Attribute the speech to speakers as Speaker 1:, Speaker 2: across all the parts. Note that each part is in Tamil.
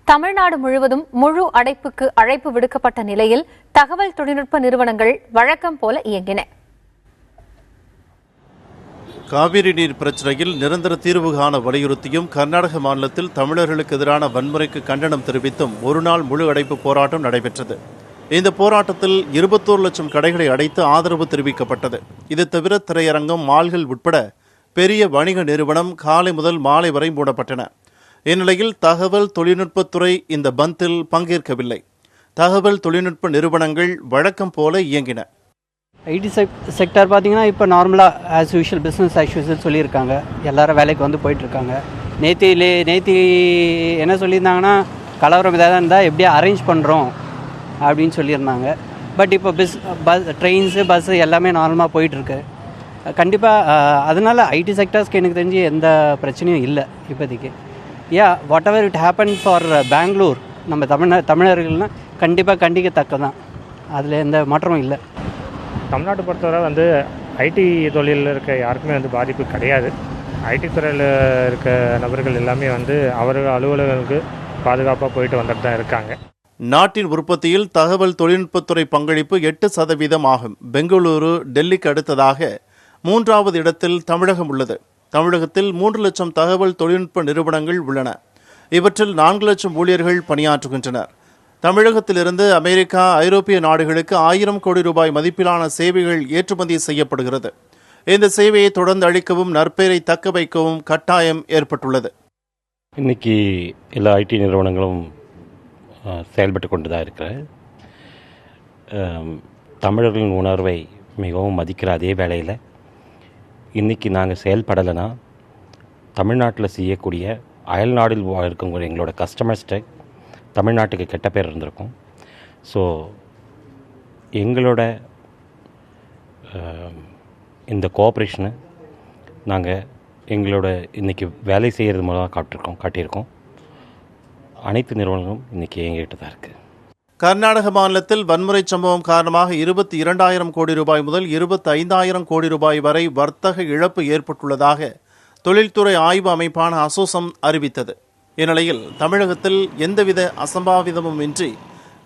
Speaker 1: தமிழ்நாடு முழுவதும் முழு அடைப்புக்கு அழைப்பு விடுக்கப்பட்ட நிலையில் தகவல் தொழில்நுட்ப நிறுவனங்கள் வழக்கம் போல இயங்கின.
Speaker 2: காவிரி நீர் பிரச்சினையில் நிரந்தர தீர்வு காண வலியுறுத்தியும் கர்நாடக மாநிலத்தில் தமிழர்களுக்கு எதிரான வன்முறைக்கு கண்டனம் தெரிவித்தும் ஒருநாள் முழு அடைப்பு போராட்டம் நடைபெற்றது. இந்த போராட்டத்தில் 21 லட்சம் கடைகளை அடைத்து ஆதரவு தெரிவிக்கப்பட்டது. இது தவிர திரையரங்கம், மால்கள் உட்பட பெரிய வணிக நிறுவனம் காலை முதல் மாலை வரை மூடப்பட்டன. இந்நிலையில் தகவல் தொழில்நுட்பத்துறை இந்த பந்தில் பங்கேற்கவில்லை. தகவல் தொழில்நுட்ப நிறுவனங்கள் வழக்கம் போல இயங்கின.
Speaker 3: ஐடி செக்டர் பார்த்தீங்கன்னா இப்போ நார்மலாக as usual business as usual சொல்லியிருக்காங்க. எல்லாரும் வேலைக்கு வந்து போயிட்டுருக்காங்க. நேற்று என்ன சொல்லியிருந்தாங்கன்னா, கலவரம் ஏதாவது இருந்தால் எப்படியா அரேஞ்ச் பண்ணுறோம் அப்படின்னு சொல்லியிருந்தாங்க. பட் இப்போ ட்ரெயின்ஸு பஸ்ஸு எல்லாமே நார்மலாக போயிட்டுருக்கு. கண்டிப்பாக அதனால் ஐடி செக்டர்ஸ்க்கு எனக்கு தெரிஞ்சு எந்த பிரச்சனையும் இல்லை இப்போதைக்கு. Whatever it happen for Bangalore, நம்ம தமிழர்கள்னால் கண்டிப்பாக கண்டிக்கத்தக்க தான். அதில் எந்த மாற்றமும் இல்லை.
Speaker 4: தமிழ்நாட்டை பொறுத்தவரை ஐடி தொழிலில் இருக்க யாருக்குமே பாதிப்பு கிடையாது. ஐடி துறையில் இருக்க நபர்கள் எல்லாமே அவர்கள் அலுவலர்களுக்கு பாதுகாப்பாக போயிட்டு வந்துட்டு தான் இருக்காங்க.
Speaker 2: நாட்டின் உற்பத்தியில் தகவல் தொழில்நுட்பத்துறை பங்களிப்பு 8% ஆகும். பெங்களூரு, டெல்லிக்கு அடுத்ததாக 3வது இடத்தில் தமிழகம் உள்ளது. தமிழகத்தில் 3 லட்சம் தகவல் தொழில்நுட்ப நிறுவனங்கள் உள்ளன. இவற்றில் 4 லட்சம் ஊழியர்கள் பணியாற்றுகின்றனர். தமிழகத்திலிருந்து அமெரிக்கா, ஐரோப்பிய நாடுகளுக்கு 1000 கோடி ரூபாய் மதிப்பிலான சேவைகள் ஏற்றுமதி செய்யப்படுகிறது. இந்த சேவையை தொடர்ந்து அளிக்கவும் நற்பெயரை தக்க வைக்கவும் கட்டாயம் ஏற்பட்டுள்ளது.
Speaker 5: இன்னைக்கு எல்லா ஐடி நிறுவனங்களும் செயல்பட்டு கொண்டு தான் இருக்கிற தமிழர்களின் உணர்வை மிகவும் மதிக்கிற அதே வேளையில் இன்றைக்கி நாங்கள் செயல்படலைன்னா தமிழ்நாட்டில் செய்யக்கூடிய அயல்நாடில் இருக்கக்கூடிய எங்களோட கஸ்டமர்ஸ்ட்டை தமிழ்நாட்டுக்கு கெட்ட பேர் இருந்திருக்கும். ஸோ எங்களோட இந்த கோஆப்ரேஷனை நாங்கள் எங்களோட இன்றைக்கி வேலை செய்கிறது மூலமாக காட்டியிருக்கோம். அனைத்து நிறுவனங்களும் இன்றைக்கி இயங்கிட்டு தான் இருக்குது.
Speaker 2: கர்நாடக மாநிலத்தில் வன்முறை சம்பவம் காரணமாக 22,000 கோடி ரூபாய் முதல் 25,000 கோடி ரூபாய் வரை வர்த்தக இழப்பு ஏற்பட்டுள்ளதாக தொழில்துறை ஆய்வு அமைப்பான அசோசம் அறிவித்தது. இந்நிலையில் தமிழகத்தில் எந்தவித அசம்பாவிதமும் இன்றி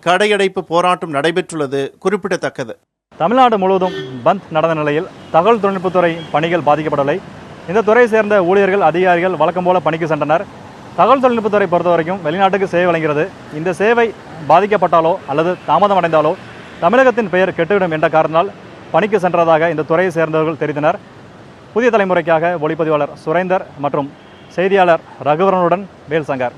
Speaker 2: கடையடைப்பு போராட்டம் நடைபெற்றுள்ளது குறிப்பிடத்தக்கது.
Speaker 6: தமிழ்நாடு முழுவதும் பந்த் நடந்த நிலையில் தகவல் தொழில்நுட்பத்துறை பணிகள் பாதிக்கப்படவில்லை. இந்த துறையை சேர்ந்த ஊழியர்கள், அதிகாரிகள் வழக்கம் போல பணிக்கு சென்றனர். தகவல் தொழில்நுட்பத்துறை பொறுத்த வரைக்கும் வெளிநாட்டுக்கு சேவை வழங்குகிறது. இந்த சேவை பாதிக்கப்பட்டாலோ அல்லது தாமதம் அடைந்தாலோ தமிழகத்தின் பெயர் கெட்டுவிடும் என்ற காரணத்தால் பணிக்கு சென்றதாக இந்த துறையை சேர்ந்தவர்கள் தெரிவித்தனர். புதிய தலைமுறைக்காக ஒளிப்பதிவாளர் சுரேந்தர் மற்றும் செய்தியாளர் ரகுவரனுடன் வேல்சங்கர்.